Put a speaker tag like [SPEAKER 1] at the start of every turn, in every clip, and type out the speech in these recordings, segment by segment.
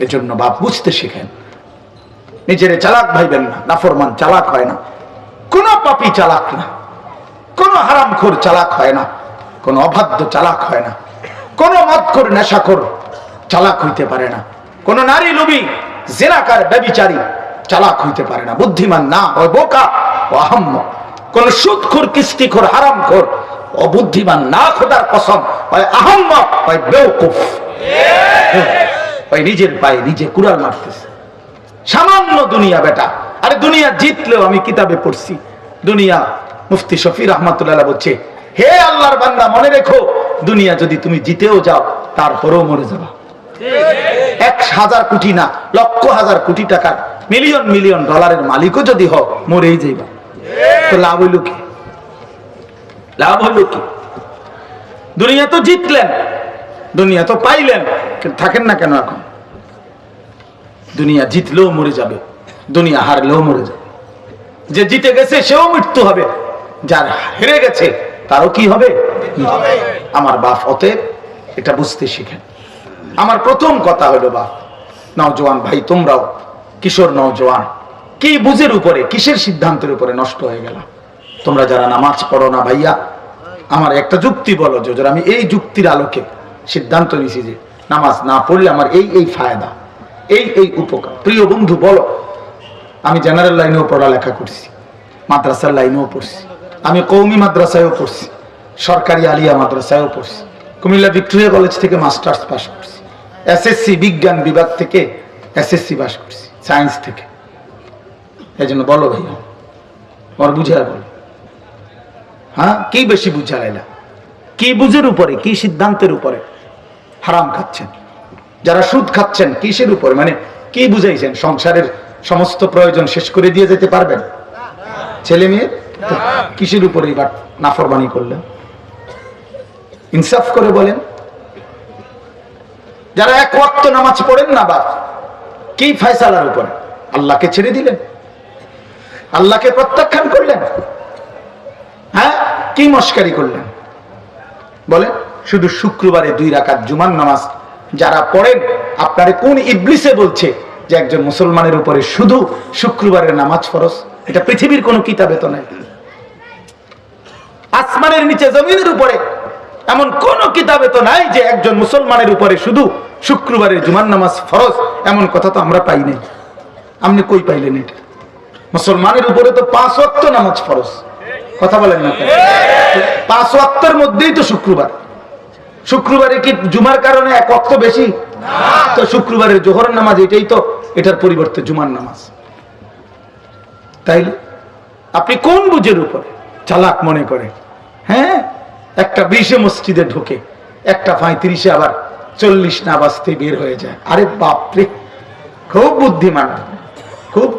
[SPEAKER 1] এজন্য বাপ বুঝতে শিখেন, নিজেরে চালাক ভাইবেন না। নাফরমান চালাক হয় না, কোন পাপী চালাক না, কোন হারামখোর চালাক হয় না, কোন অবাধ্য চালাক হয় না, কোন মদখোর নেশাখোর চালাক হইতে পারে না, কোন নারী লোভী জিনাকার ব্যভিচারী চালাক হইতে পারে না। বুদ্ধিমান না হয় বোকা ও আহাম্মক। কোন সুদখোর কিস্তিখোর হারামখোর অবুদ্ধিমান না, খোদার কসম, হয় আহাম্মক হয় বেওকুফ। ওই নিজের পায়ে নিজে কুড়াল মারতেছে। সামান্য দুনিয়া বেটা, আরে দুনিয়া জিতলেও আমি কিতাবে পড়ছি, দুনিয়া মুফতি শফি রহমাতুল্লাহ বলছে, হে আল্লাহর বান্দা মনে রেখো, দুনিয়া যদি তুমি জিতেও যাও তারপরেও মরে যাবা। 1000 কোটি না, লক্ষ হাজার কোটি টাকার মিলিয়ন মিলিয়ন ডলারের মালিকও যদি হও মরেই যাইবা। তো লাভ হইল কি? লাভ হইল কি? দুনিয়া তো জিতলেন, দুনিয়া তো পাইলেন, থাকেন না কেন এখন? দুনিয়া জিতলেও মরে যাবে, দুনিয়া হারলেও মরে যাবে। যে জিতে গেছে সেও মৃত্যু হবে, যার হেরে গেছে তারও কি হবে? আমার বাপ, অতএব এটা বুঝতে শিখেন। আমার প্রথম কথা হলো বাপ, নওজোয়ান ভাই তোমরাও, কিশোর নওজোয়ান, কি বুঝের উপরে, কিসের সিদ্ধান্তের উপরে নষ্ট হয়ে গেল? তোমরা যারা নামাজ পড়ো না ভাইয়া, আমার একটা যুক্তি বলো, যে আমি এই যুক্তির আলোকে সিদ্ধান্ত নিয়েছি যে নামাজ না পড়লে আমার এই এই ফায়দা, এই এই উপকার। প্রিয় বন্ধু বলো, আমি জেনারেল লাইনেও পড়ালেখা করছি, মাদ্রাসার লাইনেও পড়ছি, আমি কওমি মাদ্রাসায়ও পড়ছি, সরকারি আলিয়া মাদ্রাসায়ও পড়ছি, কুমিল্লা ভিক্টোরিয়া কলেজ থেকে মাস্টার্স পাস করছি, এসএসসি বিজ্ঞান বিভাগ থেকে এসএসসি পাস করছি, সায়েন্স থেকে। এই জন্য বলো ভাইয়া, আমার বুঝা বলো, হ্যাঁ কি বেশি বুঝা লাইলা? কি বুঝের উপরে, কি সিদ্ধান্তের উপরে হারাম খাচ্ছেন? যারা সুদ খাচ্ছেন কিসের উপরে, মানে কি বুঝাইছেন? সংসারের সমস্ত প্রয়োজন শেষ করে দিয়ে যেতে পারবেন ছেলে মেয়ে? কিসের উপরে এবার নাফরমানি করলেন? ইনসাফ করে বলেন। যারা এক ওয়াক্ত নামাজ পড়েন না বাপ, কি ফয়সালার উপরে? আল্লাহকে ছেড়ে দিলেন, আল্লাহকে প্রত্যাখ্যান করলেন, হ্যাঁ কি মস্কারি করলেন বলেন? শুধু শুক্রবারে 2 রাকাত জুমার নামাজ যারা পড়েন, আপনারে কোন ইবলিসে বলছে যে একজন মুসলমানের উপরে শুধু শুক্রবারের নামাজ ফরজ? এটা পৃথিবীর কোন কিতাবে তো নাই। আসমানের নিচে জমিনের উপরে এমন কোন কিতাবে তো নাই যে একজন মুসলমানের উপরে শুধু শুক্রবারের জুমার নামাজ ফরজ। এমন কথা তো আমরা পাই নাই। আপনি কই পাইলেন এটা? মুসলমানের উপরে তো 5 ওয়াক্ত নামাজ ফরজ। কথা বলেন না? 5 ওয়াক্তের মধ্যেই তো শুক্রবার। শুক্রবারে কি জুমার কারণে 1 ওয়াক্ত বেশি? তো শুক্রবারের জোহরের নামাজ এটাই তো, এটার পরিবর্তে জুমার নামাজ। তাইলে আপনি কোন বুঝের উপরে চালাক মনে করে? হ্যাঁ, একটা 20-এ মসজিদে ঢোকে, একটা 35-এ আবার 40 না বাজতে বের হয়ে যায়। আরে বাপরে, খুব বুদ্ধিমান, খুব।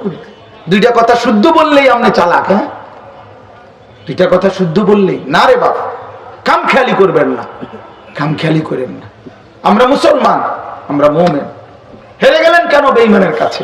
[SPEAKER 1] 2টা কথা শুদ্ধ বললেই আপনি চালাক। হ্যাঁ, 2টা কথা শুদ্ধ বললেই না রে বাপ। খামখেয়ালি করবেন না, খামখেয়ালি করেন না। আমরা মুসলমান, আমরা মুমিন। হেরে গেলেন কেন বেঈমানের কাছে?